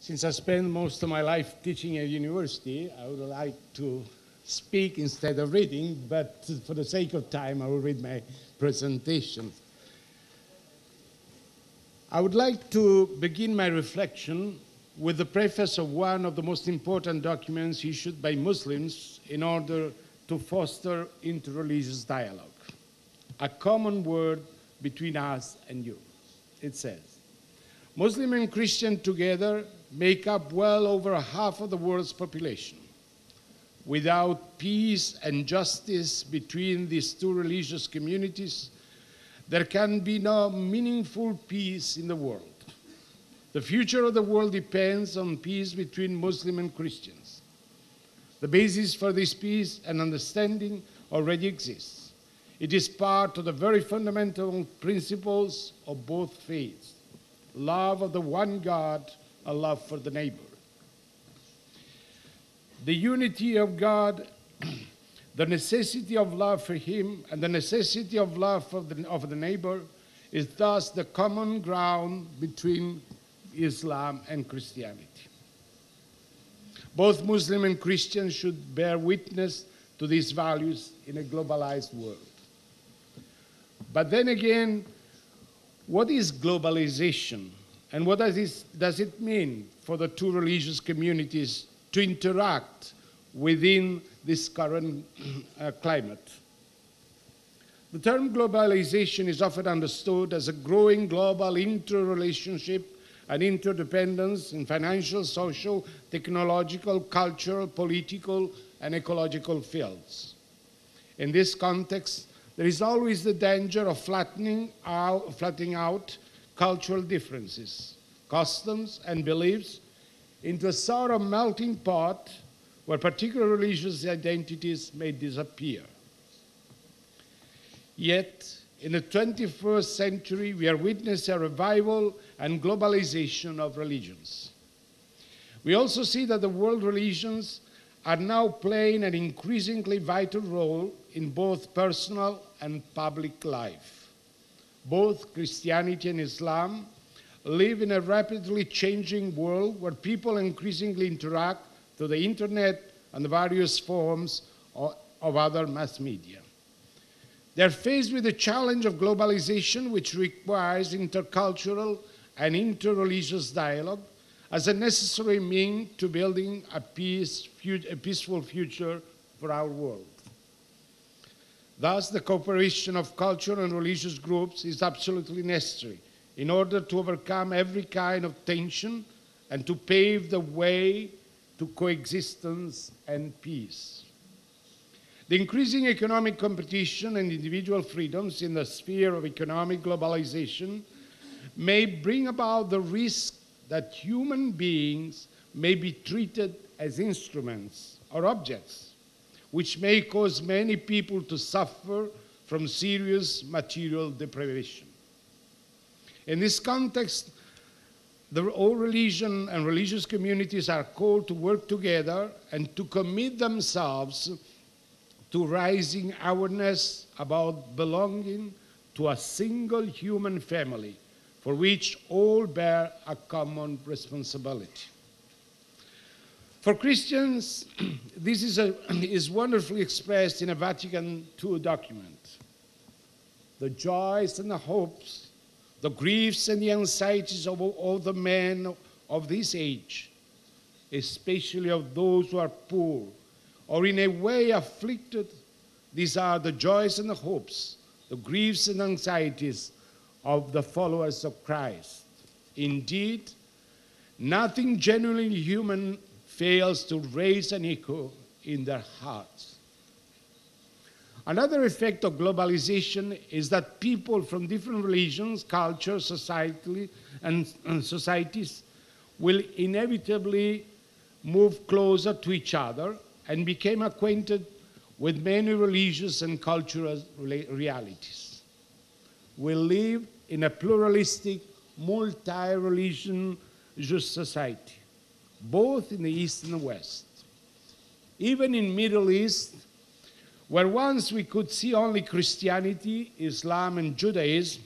Since I spent most of my life teaching at university, I would like to speak instead of reading, but for the sake of time, I will read my presentation. I would like to begin my reflection with the preface of one of the most important documents issued by Muslims in order to foster interreligious dialogue, a common word between us and you. It says, Muslim and Christian together make up well over half of the world's population. Without peace and justice between these two religious communities, there can be no meaningful peace in the world. The future of the world depends on peace between Muslim and Christians. The basis for this peace and understanding already exists. It is part of the very fundamental principles of both faiths: love of the one God, a love for the neighbor. The unity of God, the necessity of love for him, and the necessity of love of the neighbor is thus the common ground between Islam and Christianity. Both Muslim and Christian should bear witness to these values in a globalized world. But then again, what is globalization? And what does it mean for the two religious communities to interact within this current climate? The term globalization is often understood as a growing global interrelationship and interdependence in financial, social, technological, cultural, political, and ecological fields. In this context, there is always the danger of flattening out cultural differences, customs, and beliefs into a sort of melting pot where particular religious identities may disappear. Yet, in the 21st century, we are witnessing a revival and globalization of religions. We also see that the world religions are now playing an increasingly vital role in both personal and public life. Both Christianity and Islam live in a rapidly changing world where people increasingly interact through the internet and the various forms of other mass media. They're faced with the challenge of globalization, which requires intercultural and interreligious dialogue as a necessary means to building a peaceful future for our world. Thus, the cooperation of cultural and religious groups is absolutely necessary in order to overcome every kind of tension and to pave the way to coexistence and peace. The increasing economic competition and individual freedoms in the sphere of economic globalization may bring about the risk that human beings may be treated as instruments or objects, which may cause many people to suffer from serious material deprivation. In this context, all religion and religious communities are called to work together and to commit themselves to raising awareness about belonging to a single human family for which all bear a common responsibility. For Christians, this is wonderfully expressed in a Vatican II document. The joys and the hopes, the griefs and the anxieties of all the men of this age, especially of those who are poor or in a way afflicted, these are the joys and the hopes, the griefs and anxieties of the followers of Christ. Indeed, nothing genuinely human fails to raise an echo in their hearts. Another effect of globalization is that people from different religions, cultures, societies will inevitably move closer to each other and become acquainted with many religious and cultural realities. We live in a pluralistic, multi-religious society, both in the East and the West. Even in Middle East, where once we could see only Christianity, Islam, and Judaism,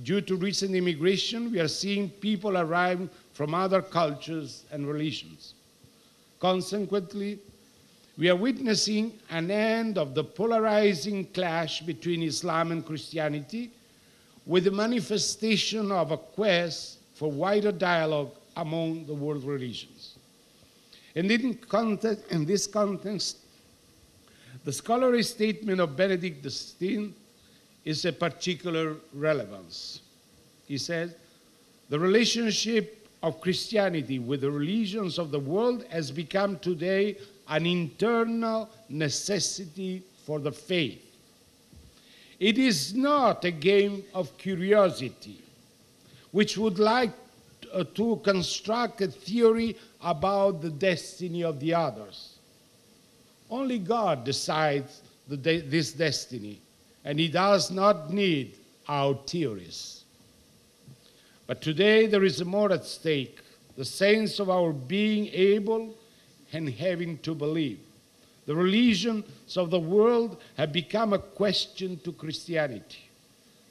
due to recent immigration, we are seeing people arrive from other cultures and religions. Consequently, we are witnessing an end of the polarizing clash between Islam and Christianity, with the manifestation of a quest for wider dialogue among the world religions. In this context, the scholarly statement of Benedict XVI is of particular relevance. He says, the relationship of Christianity with the religions of the world has become today an internal necessity for the faith. It is not a game of curiosity, which would like to construct a theory about the destiny of the others. Only God decides this destiny, and he does not need our theories. But today there is more at stake, the sense of our being able and having to believe. The religions of the world have become a question to Christianity.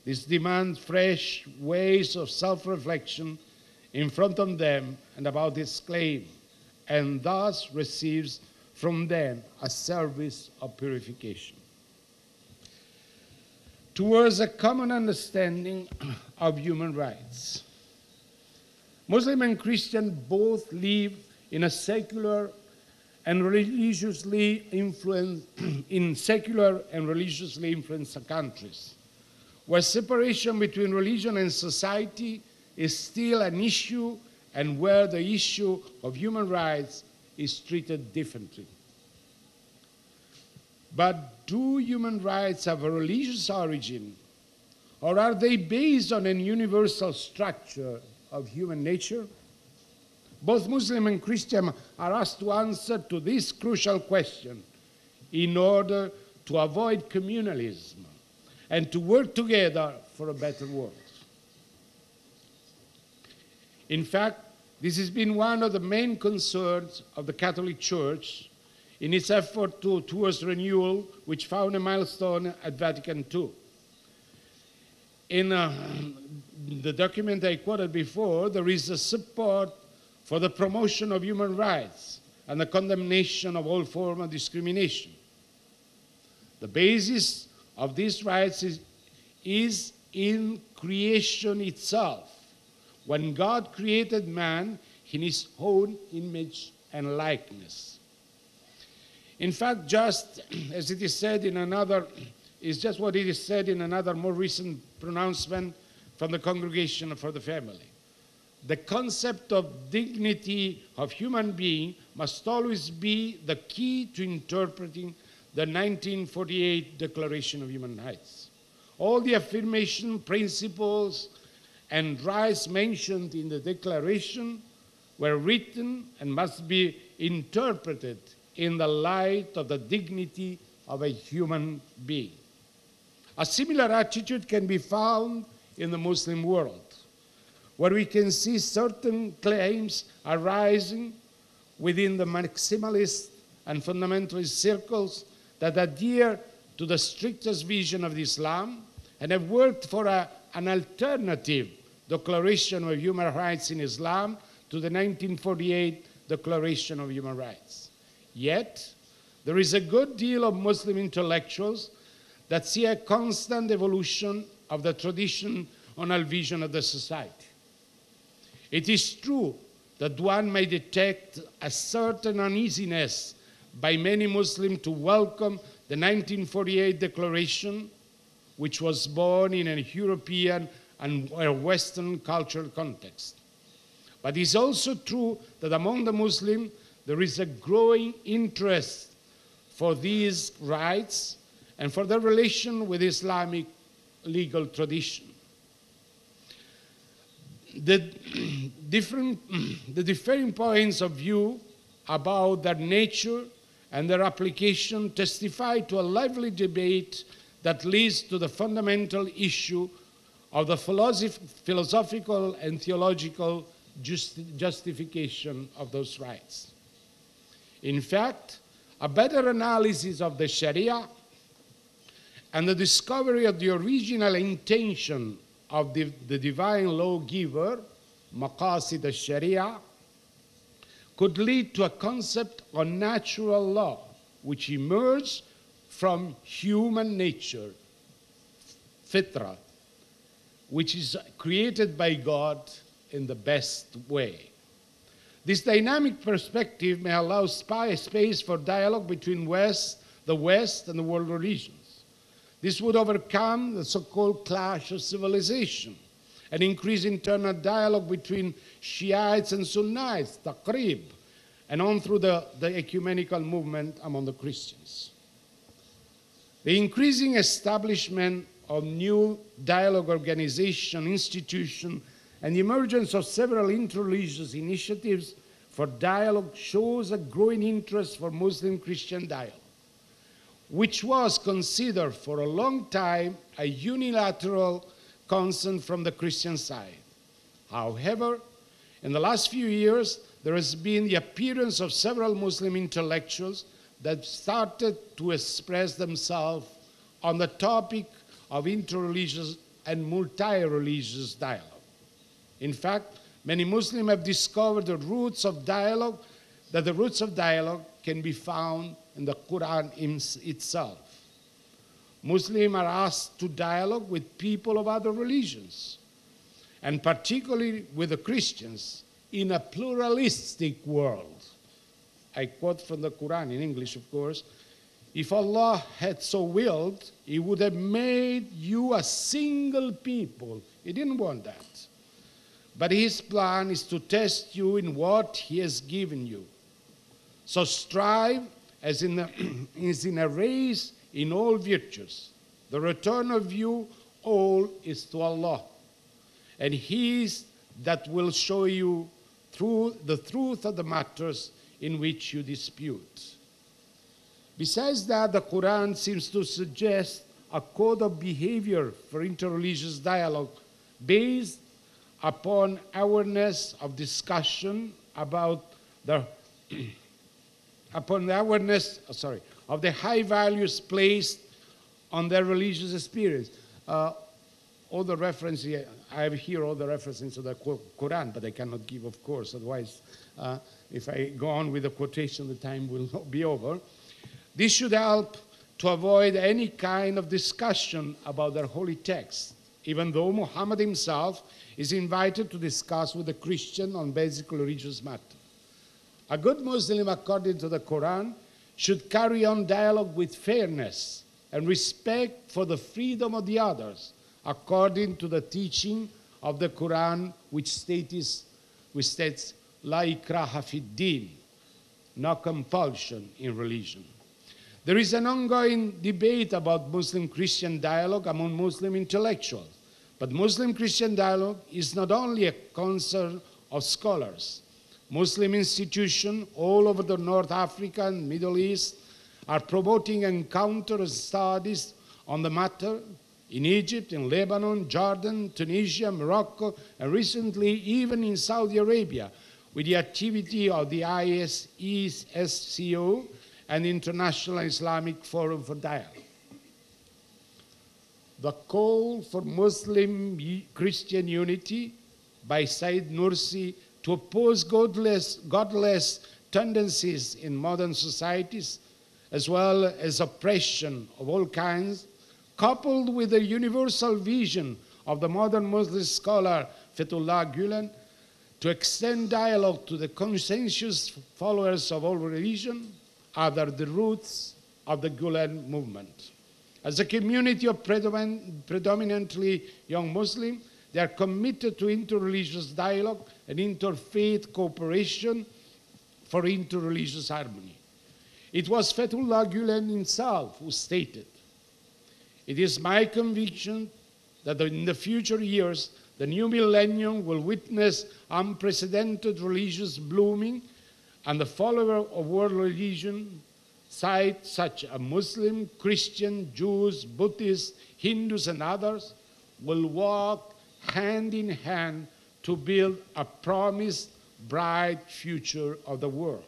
This demands fresh ways of self-reflection in front of them and about its claim, and thus receives from them a service of purification. Towards a common understanding of human rights. Muslim and Christian both live in a secular and religiously influenced countries, where separation between religion and society is still an issue, and where the issue of human rights is treated differently. But do human rights have a religious origin, or are they based on a universal structure of human nature? Both Muslim and Christian are asked to answer to this crucial question in order to avoid communalism and to work together for a better world. In fact, this has been one of the main concerns of the Catholic Church in its effort towards renewal, which found a milestone at Vatican II. In the document I quoted before, there is a support for the promotion of human rights and the condemnation of all forms of discrimination. The basis of these rights is in creation itself, when God created man in his own image and likeness. In fact, just as it is said in another, is just what it is said in another more recent pronouncement from the Congregation for the Family. The concept of dignity of human being must always be the key to interpreting the 1948 Declaration of Human Rights. All the affirmation principles and rights mentioned in the Declaration were written and must be interpreted in the light of the dignity of a human being. A similar attitude can be found in the Muslim world, where we can see certain claims arising within the maximalist and fundamentalist circles that adhere to the strictest vision of Islam and have worked for an alternative Declaration of Human Rights in Islam to the 1948 Declaration of Human Rights. Yet, there is a good deal of Muslim intellectuals that see a constant evolution of the traditional vision of the society. It is true that one may detect a certain uneasiness by many Muslims to welcome the 1948 Declaration, which was born in a European and a Western cultural context. But it is also true that among the Muslims, there is a growing interest for these rights and for their relation with Islamic legal tradition. The differing points of view about their nature and their application testify to a lively debate that leads to the fundamental issue of the philosophical and theological justification of those rights. In fact, a better analysis of the Sharia and the discovery of the original intention of the divine lawgiver, maqasid al-sharia, could lead to a concept of natural law, which emerged from human nature, fitra, which is created by God in the best way. This dynamic perspective may allow space for dialogue between the West and the world religions. This would overcome the so-called clash of civilization and increase internal dialogue between Shiites and Sunnites, taqrib, and on through the ecumenical movement among the Christians. The increasing establishment of new dialogue organization, institution, and the emergence of several interreligious initiatives for dialogue shows a growing interest for Muslim-Christian dialogue, which was considered for a long time a unilateral concern from the Christian side. However, in the last few years, there has been the appearance of several Muslim intellectuals that started to express themselves on the topic of interreligious and multi-religious dialogue. In fact, many Muslims have discovered that the roots of dialogue can be found in the Quran itself. Muslims are asked to dialogue with people of other religions, and particularly with the Christians, in a pluralistic world. I quote from the Quran in English, of course. If Allah had so willed, He would have made you a single people. He didn't want that. But His plan is to test you in what He has given you. So strive as in a race in all virtues. The return of you all is to Allah. And He is that will show you through the truth of the matters in which you dispute. Besides that, the Quran seems to suggest a code of behavior for interreligious dialogue based upon awareness of discussion about the of the high values placed on their religious experience. All the references, I have here all the references to the Quran, but I cannot give, of course, otherwise if I go on with the quotation, the time will not be over. This should help to avoid any kind of discussion about their holy text, even though Muhammad himself is invited to discuss with a Christian on basic religious matters. A good Muslim, according to the Quran, should carry on dialogue with fairness and respect for the freedom of the others, according to the teaching of the Quran, which states, La ikraha fid din, no compulsion in religion. There is an ongoing debate about Muslim-Christian dialogue among Muslim intellectuals, but Muslim-Christian dialogue is not only a concern of scholars. Muslim institutions all over the North Africa and Middle East are promoting encounters studies on the matter in Egypt, in Lebanon, Jordan, Tunisia, Morocco, and recently even in Saudi Arabia, with the activity of the ISESCO and International Islamic Forum for Dialogue. The call for Muslim-Christian unity by Said Nursi to oppose godless tendencies in modern societies, as well as oppression of all kinds, coupled with the universal vision of the modern Muslim scholar Fethullah Gülen to extend dialogue to the conscientious followers of all religion, are the roots of the Gülen movement. As a community of predominantly young Muslims, they are committed to interreligious dialogue and interfaith cooperation for interreligious harmony. It was Fethullah Gülen himself who stated, "It is my conviction that in the future years, the new millennium will witness unprecedented religious blooming, and the followers of world religion, such as Muslim, Christian, Jews, Buddhists, Hindus, and others, will walk hand in hand to build a promised bright future of the world."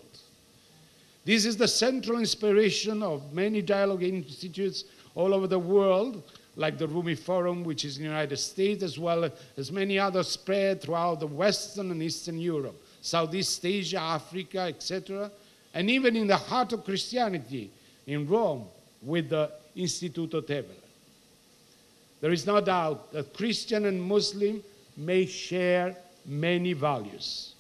This is the central inspiration of many dialogue institutes all over the world, like the Rumi Forum, which is in the United States, as well as many others spread throughout the Western and Eastern Europe, Southeast Asia, Africa, etc., and even in the heart of Christianity in Rome with the Instituto Tevere. There is no doubt that Christian and Muslim may share many values.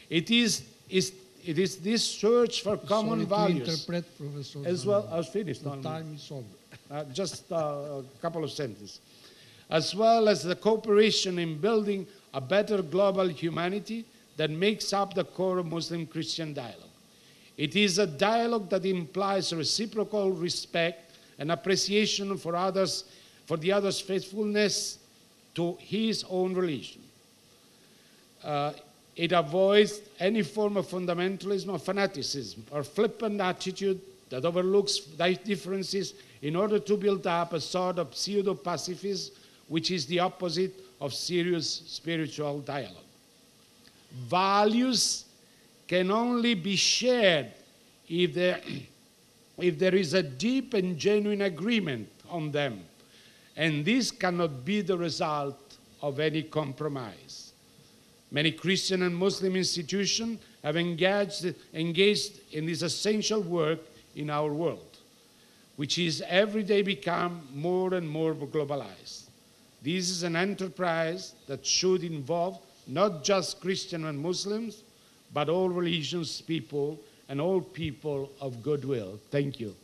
It is this search for common values. To interpret, Professor as well. I was finished. The time is over. Just a couple of sentences. As well as the cooperation in building a better global humanity that makes up the core of Muslim-Christian dialogue. It is a dialogue that implies reciprocal respect and appreciation for others, for the other's faithfulness to his own religion. It avoids any form of fundamentalism or fanaticism or flippant attitude that overlooks differences in order to build up a sort of pseudo-pacifism, which is the opposite of serious spiritual dialogue. Values can only be shared if there is a deep and genuine agreement on them, and this cannot be the result of any compromise. Many Christian and Muslim institutions have engaged in this essential work in our world, which is every day become more and more globalized. This is an enterprise that should involve not just Christian and Muslims, but all religions, people, and all people of goodwill. Thank you.